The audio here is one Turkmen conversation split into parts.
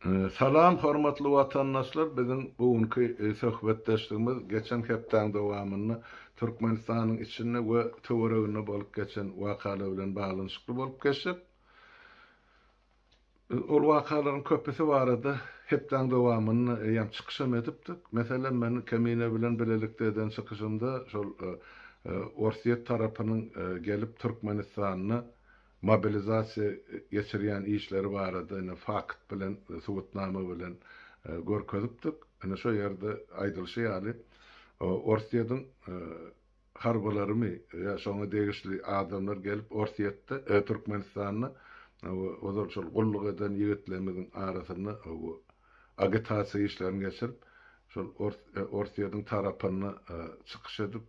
Salam hormatly watandaşlar, bizim bugünkü söhbetdeşligimiz geçen hepden dowamyny Türkmenistanyň içinde we töwereginde bolup geçen wakalar bilen baglanyşykly bolup geçip, ol wakalaryň köpüsi barada hepden dowamyny ýam çykyşam edipdik. Meselen men kemine bilen bilelikde eden çykyşymda şol Orsiýet tarapynyň gelip Türkmenistanyny mobilizasiýa geçirýän işleri barada ene fakt bilen, subutnama bilen görkezipdik. Ene şo ýerde aýdylşy ýaly Orsiýetin harbalarmy ýa şoňa degişli adamlar gelip Orsiýetde Türkmenistanyny ozal şol gulluk eden ýigitlerimiň arasyna agitasiýa işlerini geçirip şol Orsiýetin tarapyny çykyş edip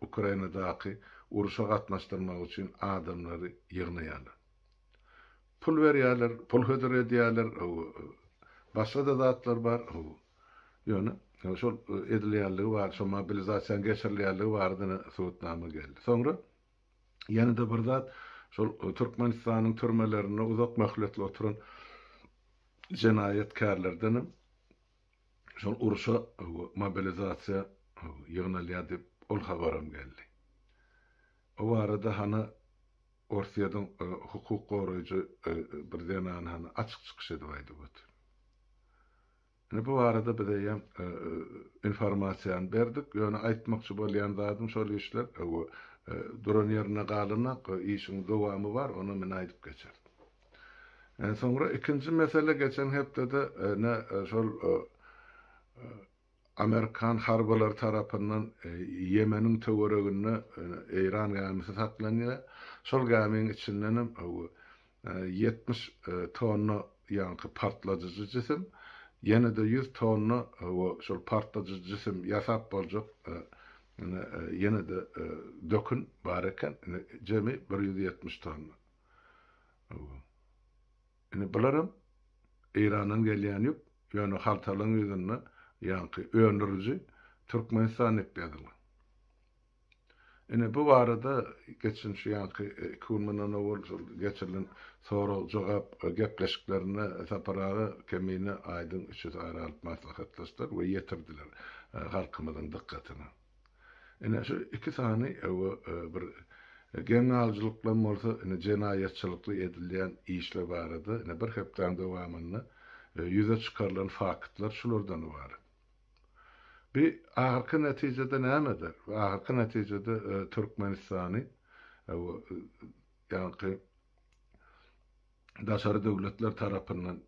Ukrainadaky uruşa gatnaşdyrmak üçin adamlary ýygnaýarlar. Pul berýärler, pul hödür edýärler, başga da zatlar bar. Ýöne şol edilýärligi bar, şol mobilizasiýa geçirilýärligi bardyny subutnama geldi. Soňra ýene-de bir zat şol Türkmenistanyň türmelerinde uzak möhletli oturan jenaýetkarlardan şol uruşa mobilizasiýa ýygnalýar diýip ol habaram geldi. O arada hana Orsiýetin hukuk goraýjy bir denan hana açyk çykyş edip aýdyp. Bu arada biz hem informasiýany berdik. Ýöne aýtmakçy bolýan zadym şol işler duran ýerine galynak işiň dowamy bar, onu men aýdyp geçerdim. Soňra ikinji mesele geçen hepde şol Amerikan harbalar tarapyndan Yemeniň töwereginde Eýran gemisi saklanýar. Şol geminiň içinden 70 tonna ýanky partladyjy jisim, ýene-de 100 tonna şol partladyjy jisim ýasap boljak ýene-de dökün bar eken, jemi 170 tonna. Bularym Eýrandan gelýän ýok, ýöne haltalyň ýüzünde ýanky öndürüji Türkmenistan etdiler. Bu arada geçen şu ýanky 2000-den owul geçirilen sorag jogap gepleşiklerine saparagy kemine aýdyň 300 aýralyp maslahatlaşdyr we ýetirdiler halkymyzyň dikkatyny. Şu iki sany bir genelçilikle bolsa jenaýetçilikli edilýän işler barada bir hepden dowamyny ýüze çykarylan faktlar şulardan bar. Bir ahirki netijede nämedir? Ahirki netijede Türkmenistany ýanky daşary döwletler tarapyndan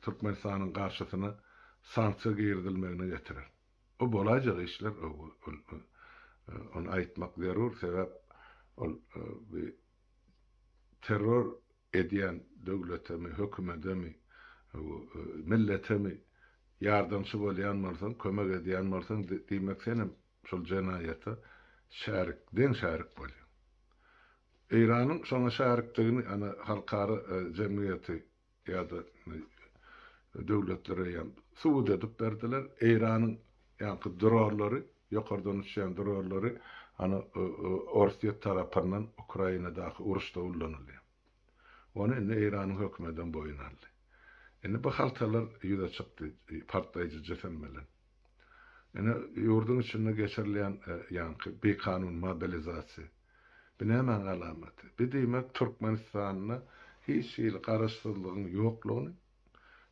Türkmenistanyň garşysyna sanksiýa girdilmegine getirir. O bolajak işler onu aýtmak zarur, sebäp ol bir terror edýän döwletemi, hökümetemi, milletemi yardımçı bolýan bolsaň, kömek edýän bolsaň diýmek senem şol jenaýata şärik bolýar. Eýranyň şoňa şärikdigini ana halkary jemgyýeti ýa-da döwletlere ýa subut edip berdiler. Eýranyň ýanky drorlary, ýokardan uçýan drorlary ana Orsiýet tarapyndan Ukrainadaky uruşda ullanylýar. Onu Eýranyň hökümetinden boyun aldy. Bu haltalar ýüze çykdy, partlaýjy jesem bilen. Ýurdun içinde geçirilen ýanky bekanun mobilizasiýa. Bu näme alamaty? Bu diýmek Türkmenistanyna hiç ýyl garaşsyzlygyň ýoklugyny,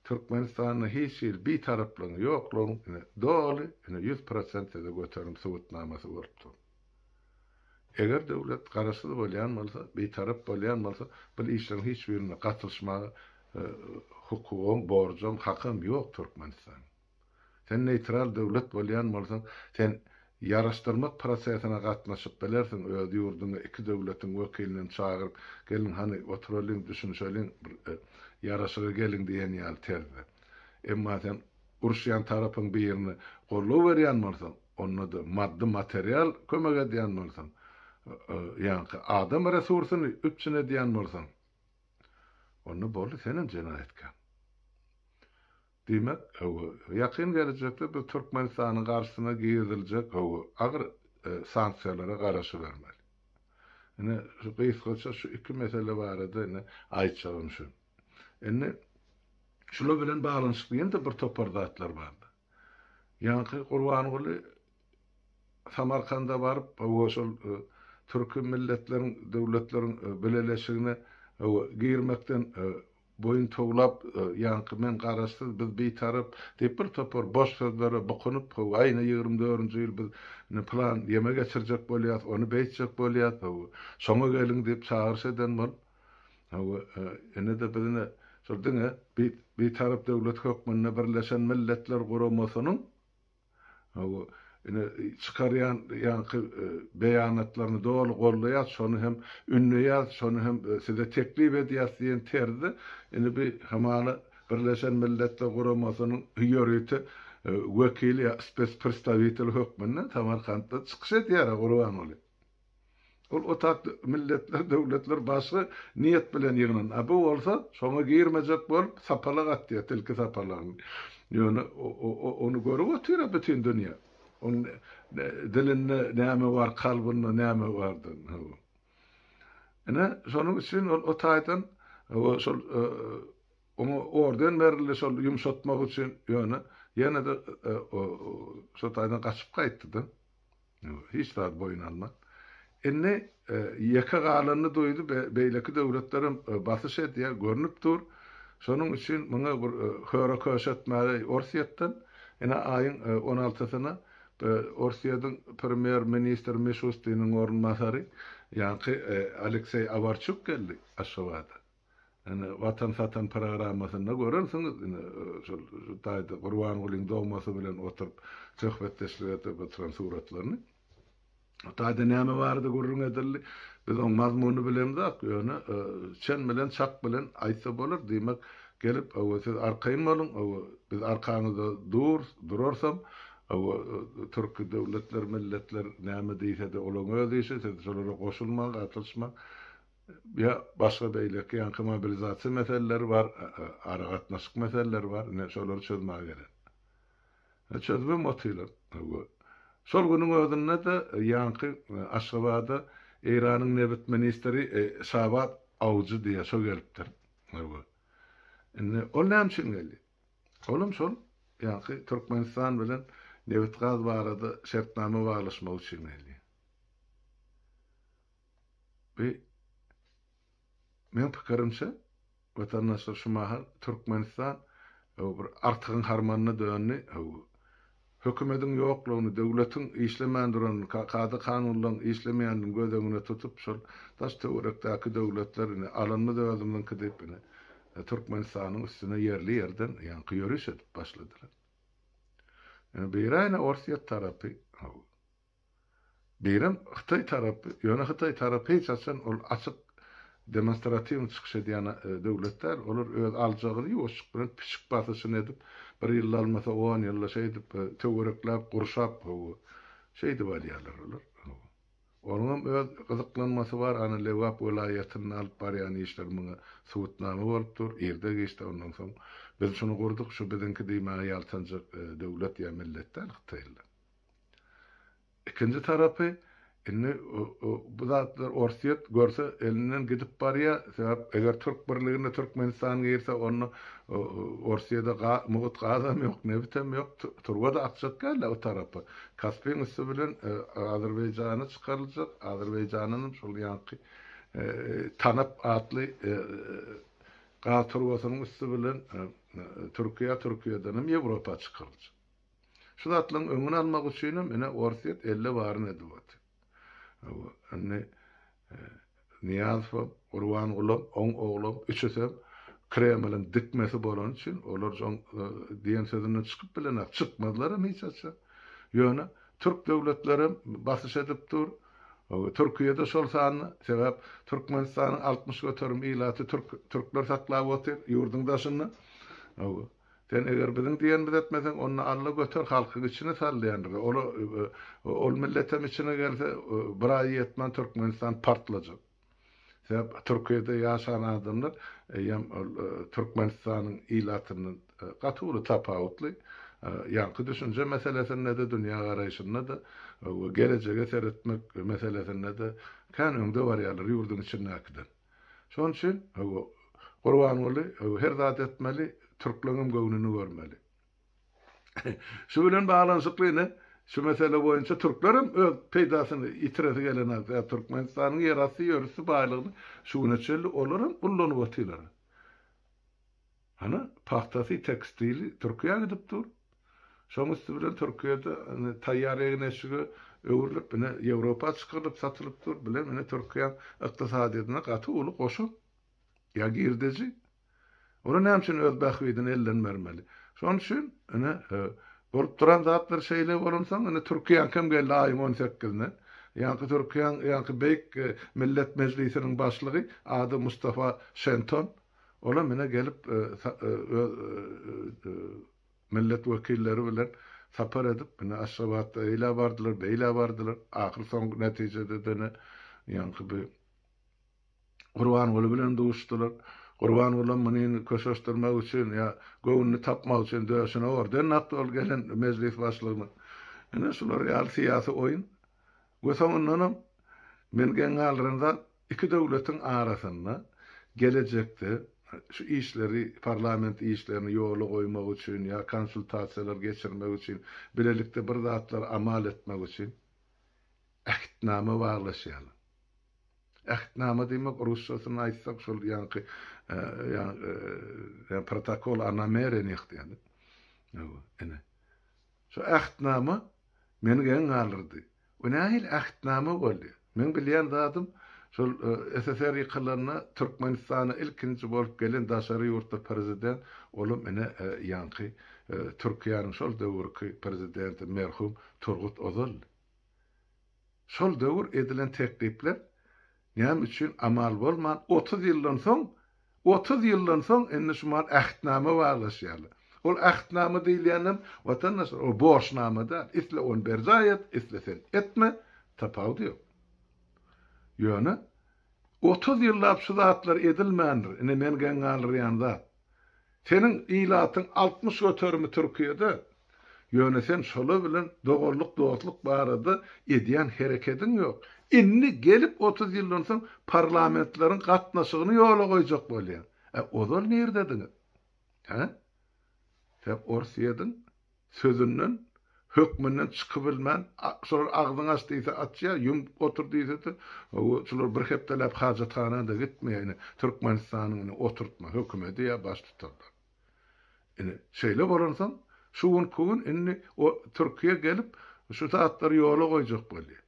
Türkmenistanyna hiç ýyl bir taraplygyň ýoklugyny doly 100% de göterim subutnamasy bolupdy. Eger döwlet garaşsyz bolýan bolsa, bir tarap bolýan bolsa, bu işleriň hiç birine gatnaşmagy hukukum, borcum, hakym ýok Türkmenistan. Sen neutral döwlet bolýan bolsaň, sen ýaraşdyrmak prosesine gatnaşyp bilersiň, öz ýurduna iki döwletiň wekilini çagyryp, gelin hani oturalım, düşünşelim, ýaraşyga gelin diýen ýaly terdi. Emma sen uruşýan tarapyň bir ýerini gollap berýän bolsaň, onda da maddi material kömek edýän bolsaň, ýanky adam resursyny üpçün edýän bolsaň, onu bolu senin jenaýetkär. Diýmek, ýakyn gelecekde bu Türkmenistanyň garşysyna giýdiljek agyr sanksiýalara garaşy bermeli. Şu gysgaça şu iki mesele barada aýtjagym şu. Şular bilen baglanşykly ýene-de bir topar zatlar bardy. Ýa-ni Gurbanyguly Samarkanda baryp, şol türkü milletleriň, döwletleriň bileleşigine girmekden boyun toglap, ýa-ni men garaşsyz biz beýtarap diýip bir topar boş sözlere bokunup, aýna 24-nji ýyl biz plan ýeme geçirjek bolýar, onu beýtjek bolýar, şoňa geliň diýip çağırş eden bol. Ene-de bizine şol diňe beýtarap döwlet hökmüne birleşen milletler guramasynyň ine çıkaryan beyanatlarını doğru gollaýar, şonu hem ünleýär, şonu hem size teklip edýär diýen terdi. Ine bir hamana Birleşen Milletler Guramasynyň hüýereti wekili представитель hökmünden Samarkandda çykyş edýär Gurbanyguly. Ol otak milletler, döwletler başy niyet bilen ýygynan. Bu bolsa şoňa girmejek bolup sapalag atdy, tilki sapalagyny. Ýöne onu görüp otyra bütün dünýä. Onun dilinde näme var, kalbinde näme bardy. Ene şonuň üçin o taýdan şol onu ordan berildi şol ýumşatmak üçin ýöne-de şol taýdan gaçyp gaýtdy. Hiç daha boyun almak. Enne ýaka galanyny doýdy, beýleki döwletlerim basyş edýär, görnüp dur. Şonuň üçin muňa bir höre köşetmäli Orsiýetden, ene aýyň 16-syna Orsiýadyň premier ministr Mishustiniň ornmasary, ýa-ni Aleksey Avarchuk geldi Aşgabatda. Yani Watan Satan programasyna görürsiňiz, şol taýda Gurbanygulyň dogmasy bilen oturup söhbetleşip oturan suratlaryny. Taýda näme bardy görüň edildi. Biz oň mazmuny bilemdik, ýöne çen bilen çak bilen aýtsa bolar diýmek gelip siz arkaýyn bolun, biz arkaňyzda durarsam Türk döwletler, milletler näme diýse-de olaň öýdýse, siz şolara goşulmak, atylşmak ýa başga beýleki ýa-ni mobilizasiýa meseleleri var, ara gatnaşyk meseleleri var, şolary çözmäge gerek. Çözme motylar. Şol günüň özünde de ýa-ni Aşgabatda Iranyň nebit ministri Şabat Awjy diýe şo gelipdir. Ol näme üçin geldi? Olam şol ýa-ni Türkmenistan bilen nebit gaz barada şertname baglaşmak üçin geldi. Men pikirimçe watandaşlar şu mahal Türkmenistan bir artygyň harmanyna dönni, hökümetiň ýoklugyny, döwletiň işlemän duran, kady kanunlaryň işlemeýändigini gözüňe tutup şol taş töwerekdäki döwletlerini alanma döwletinden kidip Türkmenistanyň üstüne yerli ýerden ýa-ni ýörüş edip başladylar. Beýrän Orsiýet tarapy, beýrän Hytaý tarapy, ýöne Hytaý tarapy çaçan ol açyk demonstrativ çykyş edýän döwletler olar öz aljagyny ýoşuk bilen piçik basyşyny edip bir ýyl almasa 10 ýylla şeýdip töwereklap gurşap şeýdi bolýarlar olar. Onuň öz gyzyklanmasy bar, ana Lewap welaýatyny alyp barýan işler muňa suwutnama bolupdyr. Erde geçdi ondan soň biz şunu gurduk, şu bizinki diýmäge ýaltanjak döwlet ýa milletler Hytaýlar. Ikinji tarapy bu zatlar Orsiýet görse elinden gidip barýar, sebäp eger Türk birligine Türkmenistan girse onu Orsiýada mugut gazam ýok, nebitem ýok, turgada akçak geldi o tarapy. Kaspiýan üstü bilen Azerbaýjana çykaryljak, Azerbaýjanyň şol ýanky Tanap atly gaz turgasynyň üstü bilen Türkiýeden hem Ýewropa çykaryljak. Şu zatlaryň öňüni almak üçin mene Orsiýet 50 baryn edip Niyazov, Gurbanyguly, oň oglum, üçüsem Kremlin dikmesi bolan üçin olar diýen sözünden çykyp bilen çykmadylar hiç açsa. Ýöne Türk döwletleri basyş edip dur. Türkiýede şol sany sebäp Türkmenistanyň 60 göterim ilaty türkler saklap otyr ýurdun daşyny. Sen eger biziň diýenimiz etmesen onu alla götür halkyň içine sallaýandyr. Ol milletem içine gelse bir ay ýetmän Türkmenistan partlajak. Sebäp Türkiýede ýaşayan adamlar Türkmenistanyň ilatyny gatyly tapawutly ýanky düşünje meselesinde de dünýä garaýşynda da gelejege seretmek meselesinde de kän öňde barýarlar ýurdun içindäkiler. Şoň üçin Gurban bolu her zat etmeli, Türklerin göwnüni görmeli. Şu bilen bağlanşyklyny şu mesele boýunça Türklerim öz peýdasyny ýitiresi gelen Türkmenistanyň ýerasy ýörüsi baýlygyny şuňa çelli olaram ullanyp otylar. Ana paxtasy tekstili Türkiýe gidip dur. Şoň üstü bilen Türkiýede taýýar egnesi öwrülip ine Ýewropa çykyryp satylyp dur bilen ine Türkiýe ykdysadyna gaty uly goşup ýa girdiji. Onu näme üçin öz bahwydyn ellenmermeli. Şoň üçin ine bolup duran zatlar şeýle bolansaň ine Türkiýe kim geldi aýyň 18-ne. Ýa-ni Türkiýe ýa-ni beýik millet mejlisiniň başlygy ady Mustafa Şenton. Ola mene gelip millet wekilleri bilen sapar edip mene Aşgabatda eýle bardylar, beýle bardylar. Ahyr soň netijede dene ýa-ni Gurban bolu bilen duşdular. Gurban bolan meni köşeşdirmek üçin ýa göwnüni tapmak üçin döşüne orden atdylar gelen mejlis başlygyny. Ene şular ýaly syýasy oýun. Gösonundan men geňalrynda iki döwletiň arasynda gelecekde şu işleri, parlament işlerini ýola goýmak üçin ýa konsultasiýalar geçirmek üçin, bilelikde bir zatlar amal etmek üçin ähtname baglaşýarlar. Ähtname diýmek rusçasyny aýtsak şol ýa-ni protokol anameren ýagtýany. Ene. Şu ähtname meni geňalrdy. O nähil ähtname boldy. Men bilýän zatym şol SSR ýykylyna Türkmenistana ilkinji bolup gelen daşary ýurtda prezident olum mene ýa-ni Türkiýanyň şol döwürki prezidenti merhum Turgut Özal. Şol döwür edilen teklipler näme üçin amal bolman 30 ýyldan soň indi şumar ähtname baglaşýarlar. Ol ähtname diýilýänem watandaş o borçnamada isle on berzayet isle sen etme tapawdy ýok. Ýöne 30 ýyllap şu zatlar edilmändir. Ine men geňalrýanda. Senin ilatyň 60 götürmi Türkiýede. Ýöne sen şola bilen dogorluk dostluk barada edýän hereketiň ýok. Inni gelip 30 ýyldan soň parlamentlaryň gatnaşygyny ýola goýjak bolýar. Ozal nerdedir? Ha? Hep orsiýadyň sözünden, hökmünden çykyp bilmän, şolar agdyň açdysa atja, ýum oturdysa, şolar bir hepdelep hajatxanada gitmeýän Türkmenistanyň oturtma hökümeti ýa baş tutarlar. Ine şeýle bolansaň, şu gün inni o Türkiýe gelip şu zatlar ýola goýjak bolýar.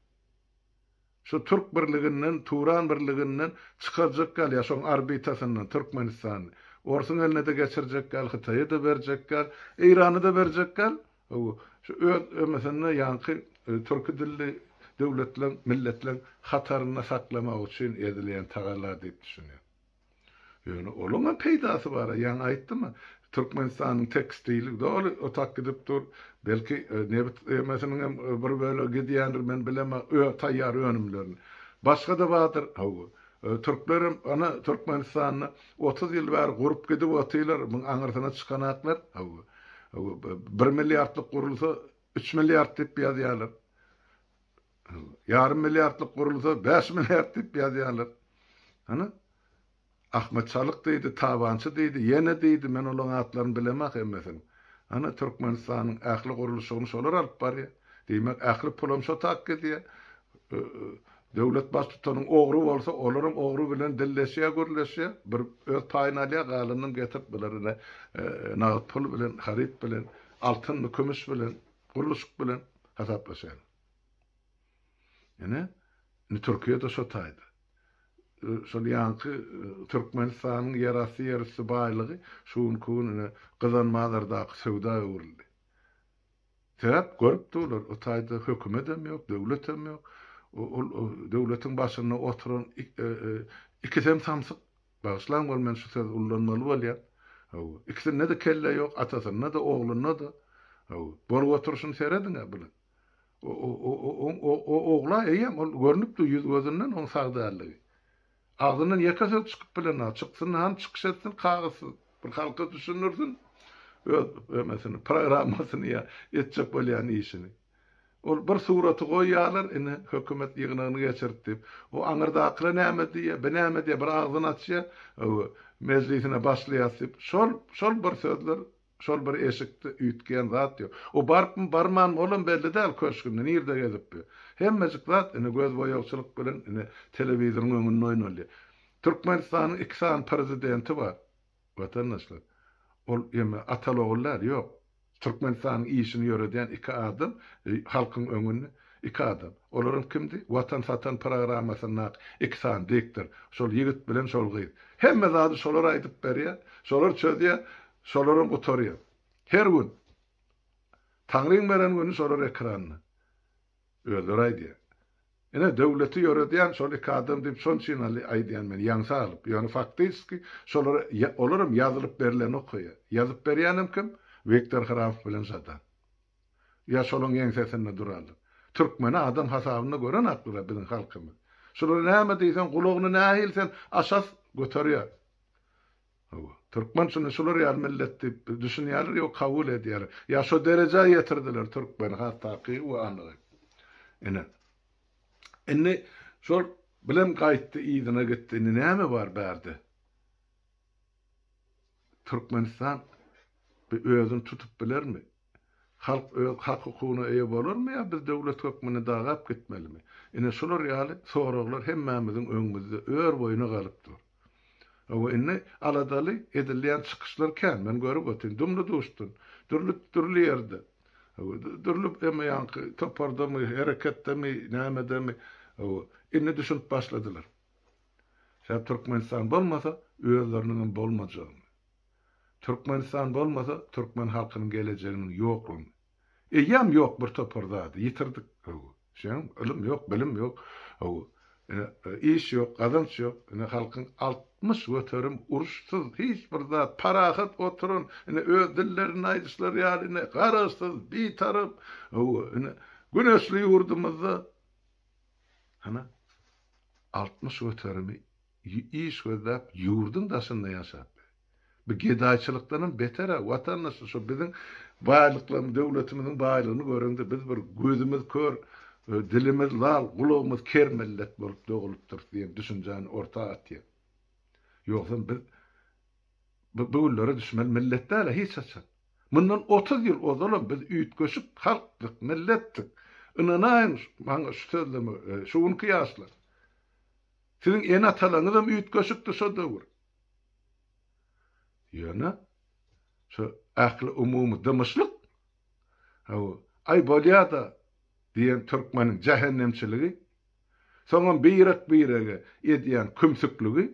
Şu Türk birliginden, Turan birliginden çykajak gal ýa şoň arbitasynyň Türkmenistan Orsun eline de geçirecek gal, Hitaýa da berjek gal, Irany da berjek gal. Şu mesela ýa-ni türk dilli döwletler, milletler hataryny saklamak üçin edilýän tagalar diýip düşünýär. Ýöne oluma peýdasy bar, ýa-ni aýtdymy? Türkmenistanyň tekstili dolu otak gidip dur. Belki mesela bir böyle gidýändir men bilemem, taýýar önümlerini. Başga da bardyr. Türklerim ana Türkmenistanyny 30 ýyl bar gurup gidip otylar, muň aňyrsyna çykanaklar. 1 milliardlyk gurulsa 3 milliard diýip ýazýarlar. Yarım milliardlyk gurulsa 5 milliard diýip ýazýarlar. Ana Ahmet Çalık diýdi, Tabançy diýdi, ýene diýdi, men olaň atlaryny bilemek emmesin. Ana Türkmenistanyň ähli gurulşygyny şolar alyp barýar. Diýmek ähli pulum şo tak edýär. Döwlet baş tutanyň ogry bolsa, olaryň ogry bilen dilleşýär, gürleşýär. Bir öz paýyny alýar, galynyny getirip bilerine nagat pul bilen, harit bilen, altyn, kömüş bilen, gurulşyk bilen hesaplaşýar. Ýene Türkiýede şo taýdy. Şol ýa-ni Türkmenistanyň ýerasy ýerüsi baýlygy şuň gazanmalardaky sowda öwrüldi. Täp görüp durlar, o taýda hökümet hem ýok, döwlet hem ýok. O döwletiň başyna oturan ikisem samsyk başlan bolman şu söz ullanmaly bolýar. İkisinde de kelle ýok, atasyna da oglunyna da. Borup oturuşyny serediňe bilen. O ogla eýem ol görnüpdi ýüz gözünden oň sagdallygy. Ağzından yakası çıkıp bilen çıksın han çıkış etsin kağısı bir halka düşünürsün mesela programmasını ya etcek bolýan işini. Ol bir suraty goýýarlar, ine hökümet ýygynyny geçirip o aňyrda akla näme diýe, benäme diýe bir ağzyn açýar, meclisine başlayasyp şol bir sözler, şol bir eşikde ütgen zat ýok. O barman bolan belli däl köşkünde nirde gezipdi. Hemmejik zat ine göz boýagçylyk bilen ine telewiziorun öňünde oýnalýar. Türkmenistanyň 2 san prezidenti bar. Vatandaşlar. Ol ýeme atalogullar ýok. Türkmenistanyň işini ýöreden 2 adam halkyň öňünde 2 adam. Olaryň kimdi? Watan satan programasyna 2 san direktor. Şol ýigit bilen şol gyz. Hemme zady şolar aýdyp berýär. Şolar çözýär. Şolaryň oturýar. Her gün. Taňryň beren günü şolar ekranyny. Öýler aýdýar. Ene döwleti ýöreden şol 2 adam diýip şonçynaly aýdýan men ýaňsa alyp. Ýöne faktyski şolar olaryň ýazylyp berilen okuýar. Ýazyp berýänim kim? Viktor Hraf bilen Zadan. Ya şolun ýeňsesinde durarlar. Türkmene adam hasabyna göre naklyra biziň halkymyz. Şolar näme diýsen, gulagyny nähilsen asas göterýär. Türkmen şunu şolar ýar milletdi düşünýärler ýok kabul edýär. Ya şo derejä ýetirdiler Türkmen hatdaky we anly. Ene şol bilen gaýtdy ýygyna gitdi. Näme bar berdi? Türkmenistan bir özün tutup bilermi? Halk hak hukukyna eýe bolarmy ýa biz döwlet hökmüne dagap gitmelimi? Ene şolar ýaly soraglar hemmemiziň öňümizde ör boýuna galypdyr. O enne aladaly edilýän çykyşlar men görüp ötün dumlu duşdun. Türlü ýerde. Durlup emme ýanky topardamy, hereketdemi, nämedemi enne düşünüp başladylar. Şäp Türkmenistan bolmasa özleriniň bolmajagyny. Türkmenistan bolmasa Türkmen halkynyň gelejeginiň ýoklugyny. Ýam ýok bir topardady, ýitirdik. Şeň ilim ýok, bilim ýok. İş ýok, gazanç ýok. Ene halkyň 60 göterim uruşsuz, hiç bir zat parahat oturun, ene öz dillerini aýdyşlar ýaly, garaşsyz, bitarap, ene güneşli ýurdumyzda 60 göterimi iş gözläp ýurdun daşynda ýaşap. Bu gedaýçylykdan beter watandaş şu biziň baýlyklarymyz, döwletimiziň baýlygyny görende biz bir gözümiz kör, dilimiz lal, gulagymyz ker millet bolup döwülüpdir diýip düşünjäni orta atýar. Ýoksa biz bu ullary düşmän milletler hiç açan. Mundan 30 ýyl ozalan biz üýtgeşik halkdyk, milletdik. Inanaýyn maňa şu sözlemi, şuň kıyaslar. Siziň en atalaňyz hem üýtgeşikdi şo döwür. Ýöne şu akly umumy dymyşlyk. Ay bolýada diýen türkmeniň cehennemçiligi, soňam birege edýän kümsükligi,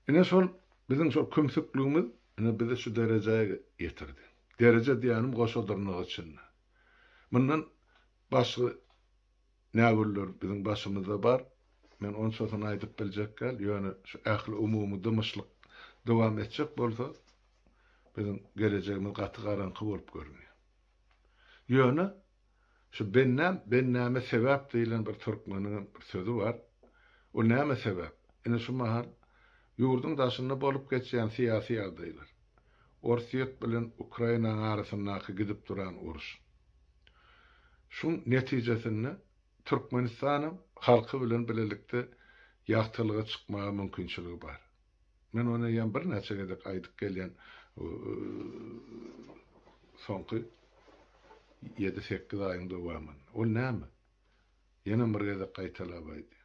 ene şol biziň şol kümsükligimiz ene bizi şu derejeye getirdi. Dereje diýenim goşadyrnyk üçin. Mundan başga näwürler biziň başymyzda bar. Men onu sözüni aýdyp biljekkel, ýöne şu akly umumy dymyşlyk dowam etjek bolsa, biziň gelejegimiz gaty garanky bolup görünýär. Ýöne şu bennäme sebäp diýilen bir türkmeniň bir sözü bar. O näme sebäp? Ene şu mahal ýurdun daşynda bolup geçýän syýasy ýagdaýlar. Orsiýet bilen Ukraina arasyndaky gidip duran uruş. Şuň netijesinde Türkmenistanyň halky bilen bilelikde ýagtylyga çykmagy mümkinçiligi bar. Men onu ýa bir näçe gedek aýdyp gelýän soňky 7-8 aýyň dowamyn. Ol näme? Ýene bir gedek gaýtalap aýdy.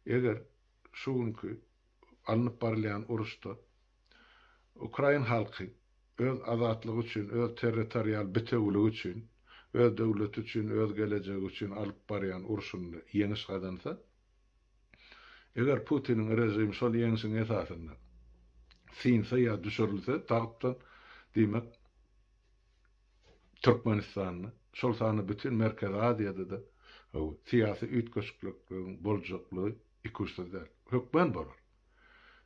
Eger şuňky alınıp barılan uruşda Ukrayn halky öz azatlygy üçin, öz territorial bütewligi üçin, öz döwleti üçin, öz gelejegi üçin alyp barýan uruşunda ýeňiş gazansa, eger Putiniň rejimi şol ýeňişiň esasynda sinse ýa düşürilse, tagtdan diýmek Türkmenistanyň şol sany bütün Merkez Aziýada da syýasy üýtgeşikligiň boljaklygy ikusda hökmen bolar.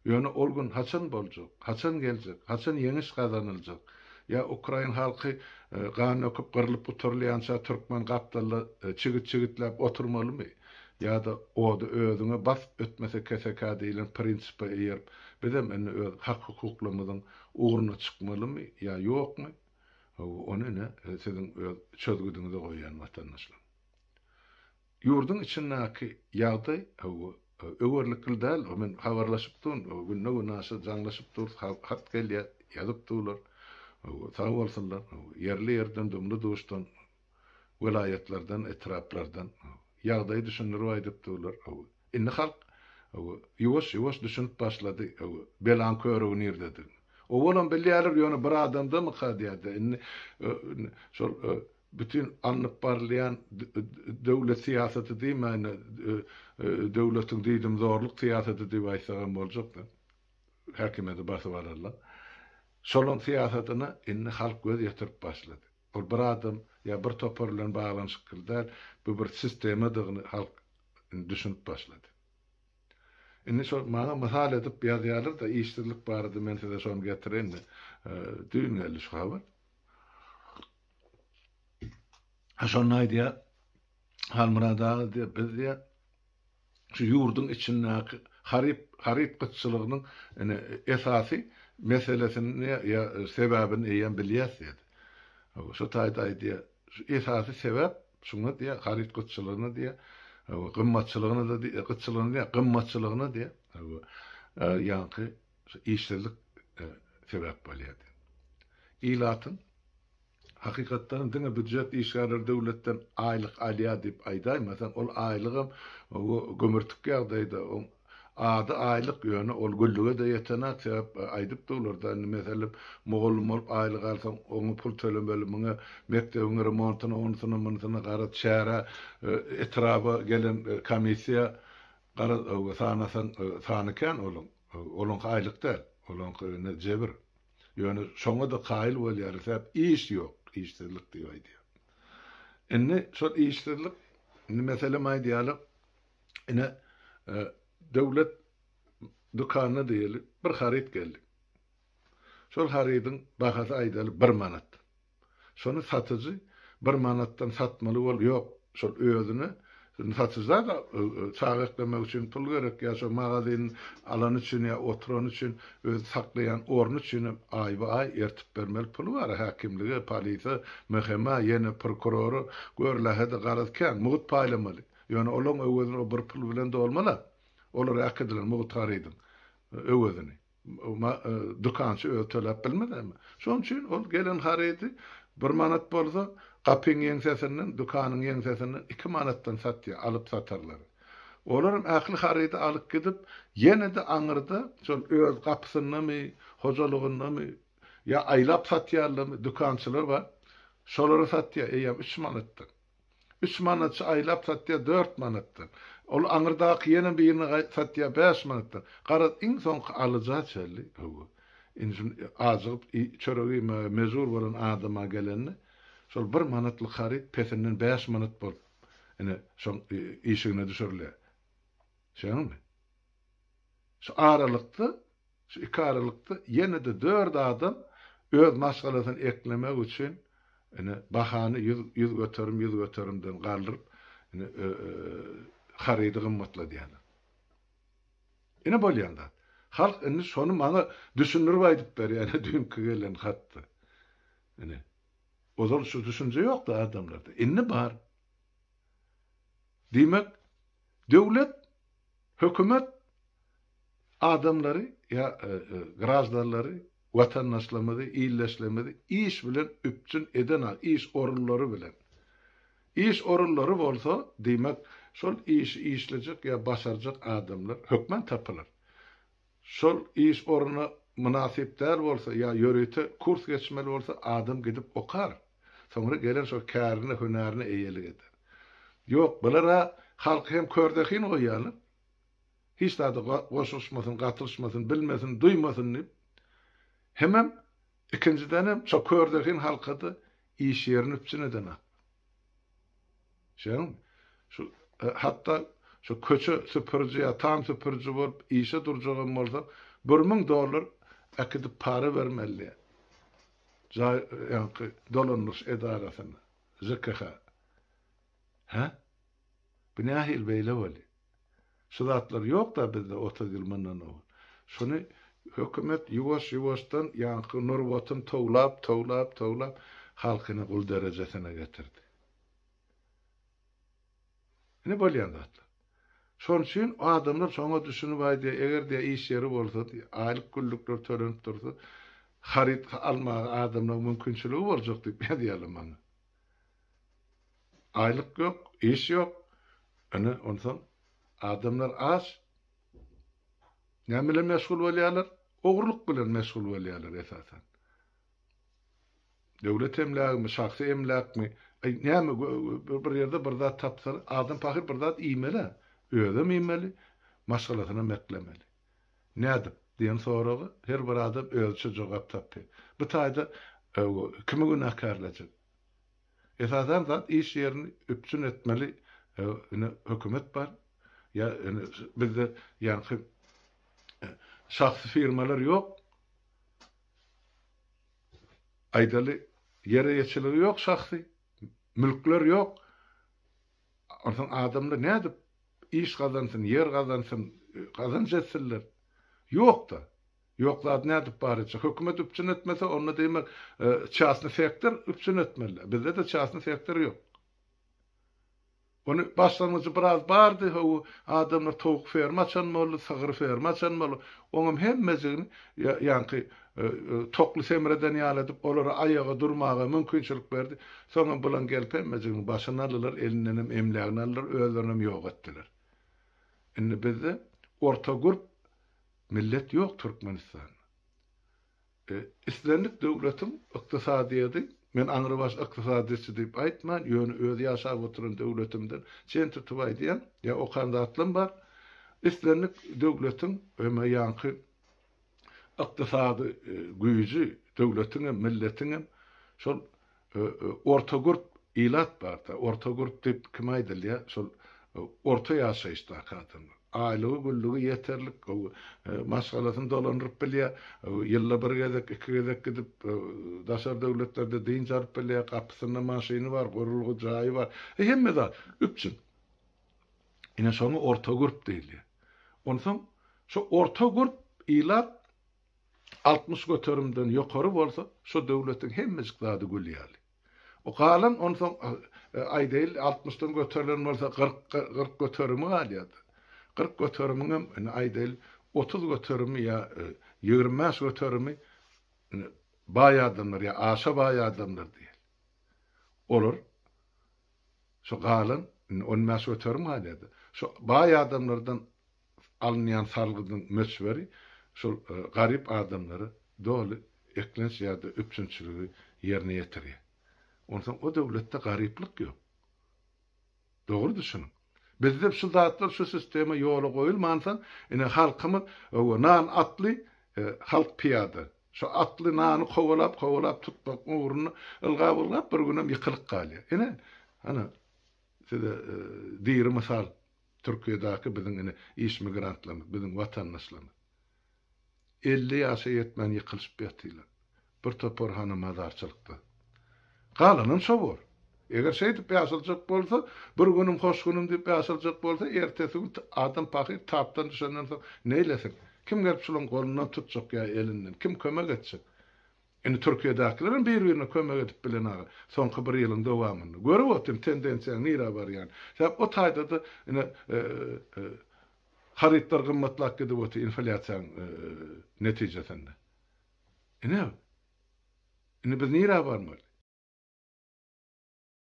Ýöne ol gün haçan boljak, haçan geljek, haçan ýeňiş gazanyljak. Ya Ukrayn halky gany öküp gyrylyp oturlýança türkmen gapdalla çigit-çigitläp oturmalymy? Ya da oda özüňe bas ötmese KSK diýilen prinsipe eýerip, bizem enne öz hak hukuklarymyzyň uğruna çykmalymy ya ýokmy? Onu ne siziň öz çözgüdiňize goýan watandaşlar. Ýurdun içindäki ýagdaý öwürlik däl, o men habarlaşyp durun, o günne günäşe jaňlaşyp dur, hat gelýär, ýazyp durlar. Sağ bolsunlar, yerli yerden dümli dostan, vilayetlerden, etraplardan ýagdaý düşündirip aýdyp durlar. Indi halk ýuwaş düşünüp başlady. Belan körüň nerdedir? O bolan bilýärler ýöne bir adamda mı hadýady? Indi şol bütün anlyp barlayan döwlet siýasaty diýmän, döwletiň diýdim zorluk siýasaty diýip aýsagan boljak da. Häkimeti basyp alarlar. Şolun siýasatyna indi halk göz ýetirip başlady. Ol bir adam ýa bir topar bilen baglanyşyp kirdiler, bu bir sistemadygyny halk düşünüp başlady. Indi şol maňa mysal edip ýazýarlar da işçilik barady, men size şonu getirendi. Düýün şu habar. Şonu aýdýar, Halmuradagy diýip biz diýär, şu ýurdun içindäki haryp gytçylygynyň esasy meselesini ýa sebäbini eýen bilýärsiz. Şu taýda aýdýar, şu esasy sebäp şuňa diýär, haryp gytçylygyny diýär, gymmatçylygyny da diýär, gytçylygyny diýär, gymmatçylygyny diýär. Ýa-ni işçilik sebäp bolýar. Ilatyň hakykatdan diňe büdjet işgärler döwletden aýlyk alýar diýip aýdaý. Mesalan, ol aýlygym gömürtük ýagdaýda ady aýlyk ýöne ol güllüge de ýetenek sebäp aýdyp durlar. Mesalan, mogul aýlyk alsaň, onu pul tölemeli, muňa mekdebiň remontyna, onusyna, munusyna garat şähre etraba gelen komissiýa garat sanaken olun aýlyk däl, olun jebir. Ýöne şoňa da gaýl bolýar, sebäp iş ýok. İşçilik diýip aýdýar. Indi şol işçilik, meselem aýdýarlar, ine döwlet dukanyna diýeli bir haryt geldi. Şol harydyň bahasy aýdaly 1 manat. Şonu satyjy 1 manatdan satmaly bol, ýok, şol özüni satyjylar da çağırtmak üçin pul gerek, ýa şo magazin alan üçin ýa oturan üçin öz saklayan ornu üçin aýba-aý ertip bermeli pul bar. Häkimlige, polisiýa, möhemme, ýene prokuroru görlähede garatken mugut paýlamaly. Ýöne olan öwüzini bir pul bilen de bolmaly. Olar äkidiler mugut harydyň öwüzini. Dukançy öz töläp bilmedimi? Şoň üçin ol gelen harydy 1 manat bolsa, kapyň ýeňsesinden, dukanyň ýeňsesinden 2 manatdan satýar, alyp satarlar. Olaryň ähli harydy alyp gidip, ýene de aňyrda şol öz kapysyndanmy, hojalygyndanmy ýa aýlap satýarlarmy dukançylar bar. Şolary satýar, 3 manatdan. 3 manatçy aýlap satýar 4 manatdan. Ol aňyrdaky ýene birini satýar 5 manatdan. Garat iň soňky alyjak çelli. Injin azyp çöregi mezur bolan adama gelenni şol 1 manatlyk haryt pesinden 5 manat bolup ene şol işine düşürler. Şeňmi? Şu aralykda, şu iki aralykda ýene de 4 adam öz maşgalasyny eklemek üçin ene bahany 100 götürümden galdyryp ene harydy gymmatla diýär. Ene bolýanda halk indi şonu maňa düşündirip aýdyp berýär, dünkü gelen hatdy. Ene ozal şu düşünje ýok da adamlarda. Indi bar. Diýmek, döwlet, hökümet adamlary ýa grazdanlary, watandaşlary iýleşlemedi, iş bilen üpçün eden iş orunlary bilen. İş orunlary bolsa, diýmek, şol işlejek ýa başarjak adamlar hökmen tapylar. Şol iş oruna münasip däl bolsa ýa ýörüte kurs geçmeli bolsa adam gidip okar. Soňra gelen şo kärini, hünerini eýelik eder. Ýok, bulara halk hem kördekin goýýarlar. Hiç da goşuşmasyn, gatylşmasyn, bilmesin, duýmasyn diýip. Hemem ikinciden hem şo kördekin halkady iş ýerini üpçün edenek. Şeňmi? Şu hatta şu köçe süpürjü ýa tam süpürjü bolup işe durjagam bolsa $1000 akydip para bermeli. Ýa-ni dolanlyş edarasyna, ZKH. Ha? Bu nähil beýle boli. Şu zatlar ýok da bizde 30 ýyl mundan ol. Şunu hökümet ýuwaş-ýuwaşdan ýa-ni nurwatyn towlap halkyny gul derejesine getirdi. Ne bolýan zatlar? Şoň üçin o adamlar şoňa düşünüp aýdy, eger de iş ýeri bolsa, aýlyk güllükler tölenip dursa, harit almagy adamlar mümkinçiligi boljak diýip ýazyarlar maňa. Aýlyk ýok, iş ýok. Ana onsoň adamlar az. Näme bilen meşgul bolýarlar? Ogurluk bilen meşgul bolýarlar esasen. Döwlet emlägimi, şahsy emläkmi? Näme bir ýerde bir zat tapsa, adam pahyr bir zat iýmeli. Özüm iýmeli, maşgalatyna meklemeli. Nädip diýen soragy her bir adam özüçe jogap tapdy. Bu taýda kimi günahkarlajak? Esasen zat iş ýerini üpsün etmeli. Hökümet bar. Ya bizde ýani şahsy firmalar ýok. Aýdaly ýere ýetçiligi ýok şahsy. Mülkler ýok. Ondan adamlar nädip iş gazansyn, yer gazansyn, gazanç etsinler. Ýok da. Ýok zat nädip barça. Hökümet üpsün etmese onu diýmek çasny sektor üpsün etmeli. Bizde de çasny sektor ýok. Onu başlanmacı biraz bardy, o adamlar tawuk ferma açanmaly, sagyr ferma açanmaly. Oňam hemmesini ýanky tokly semreden ýaladip olara ayaga durmaga mümkinçilik berdi. Soňra bulan gelip hemmesini başyna aldylar, elinden hem emlägini aldylar, özlerinem ýok etdiler. Indi bizde orta grup millet ýok Türkmenistan. İslendik döwletin ykdysadydy. Men aňyrabaş ykdysadyçy diýip aýtman, ýöne özi ýaşap oturan döwletimden çen tutup aýdýan, ýa o kandatlym bar. İslendik döwletin öme ýanky ykdysady güýji, döwletiň hem milletiň hem şol orta grup ilat bar da. Orta grup diýip kim aýdylýar? Şol orta ýaşaýyşda kadyn. Aýlygy güllügi ýeterlik, maşgalatyny dolanyryp bilýär, ýylla bir gezek, iki gezek gidip daşar döwletlerde diň jarp bilýär, gapysyna maşyny bar, gurulgy jaýy bar. Hemme zat üpçün. Ine şoňa orta grup diýilýär. Onsoň şu orta grup ilat 60 göterimden ýokary bolsa, şu döwletiň hemmesi zady gülýärli. O galan onsoň aýdyl 60-dan göterilen bolsa 40 göterimi galýardy. 40 göterimiň aýdyl 30 göterimi ýa 25 göterimi baý adamlar ýa aşa baý adamlar diýil. Olur. Şu galan 15 göterimi galýardy. Şu baý adamlardan alınýan salgydyň möçberi şu garyp adamlary doly eklenç ýa-da üpçünçiligi ýerine ýetirýär. Ondan o döwletde garyplyk ýok. Dogry düşünün. Bizde şu zatlar şu sisteme ýola goýulmansa, ine halkymyz nan atly, halk piyada. Şu atly nany kowalap tutmak uğruna ılgap bir günem ýykylyp galýar. Ine ana size diýir misal Türkiýedäki biziň ine iş migrantlarymyz, biziň watandaşlarymyz 50 ýaşa ýetmän ýykylyp ýatylar. Bir topor hana mazarçylykda. Galanyn şo bor. Eger şeýdip ýaşaljak bolsa, bir günüm hoş günüm diýip ýaşaljak bolsa, ertesi gün adam paky tapdan düşenden soň neýlesin? Kim gelip şulan golundan tutjak ýa elinden? Kim kömek etjek? Indi Türkiýedäkilerin bir-birine kömek edip bilen aga. Soňky bir ýylyň dowamynda. Görüp otyrm tendensiýa nira bar ýani. Sebäp o taýda da ine haritlar gymmatlak gidip oty inflasiýaň netijesinde. Ine biz nira barmaly?